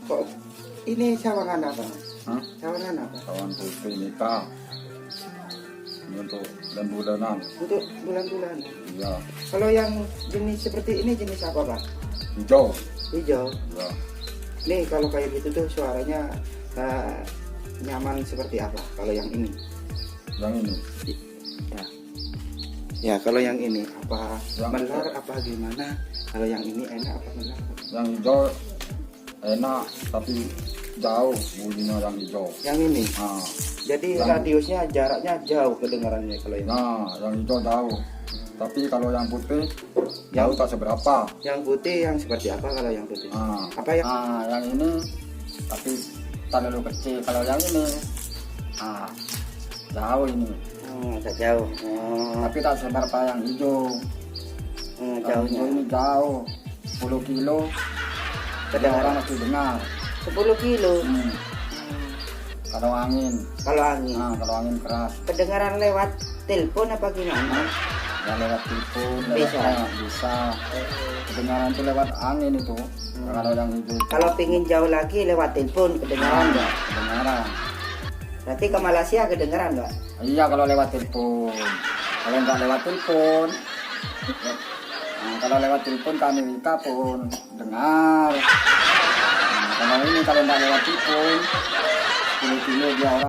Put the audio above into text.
Kok ini sawangan apa? Hah? Sawangan apa? Sawan putih nikah. Ini untuk bulan-bulanan. Untuk bulan-bulan. Iya. Kalau yang jenis seperti ini jenis apa, Pak? Hijau. Hijau. Iya. Nih kalau kayak gitu tuh suaranya nyaman seperti apa? Kalau yang ini? Yang ini. Ya. Ya kalau yang ini apa Yang melar apa gimana? Kalau yang ini enak apa melar? Yang hijau enak tapi jauh bunyinya yang hijau. Yang ini. Nah, Jadi yang- radiusnya jaraknya jauh kedengarannya kalau ini. yang hijau jauh. Tapi kalau yang putih jauh tak seberapa. Yang putih yang seperti apa kalau yang putih? Nah, Apa yang yang ini tapi terlalu kecil. Kalau yang ini jauh ini. agak jauh. Oh, Tapi tak seberapa yang hijau. Yang jauhnya. hijau ini jauh 10 kilo. Kedengaran. Orang masih dengar. 10 kilo. Hmm. Kalau angin, Kalau angin. kalau angin keras, Kedengaran lewat telepon apa gimana? ya lewat telepon, Bisa. bisa. Kedengaran itu lewat angin itu. Kalau yang hijau itu Kalau pingin jauh lagi lewat telepon kedengaran nggak? kedengaran. Berarti ke Malaysia kedengaran nggak? Iya kalau lewat telepon. Kalau nggak lewat telepon, kalau lewat telepon ke Amerika pun dengar. Kalau ini kalau nggak lewat telepon, 10 kilo dia orang.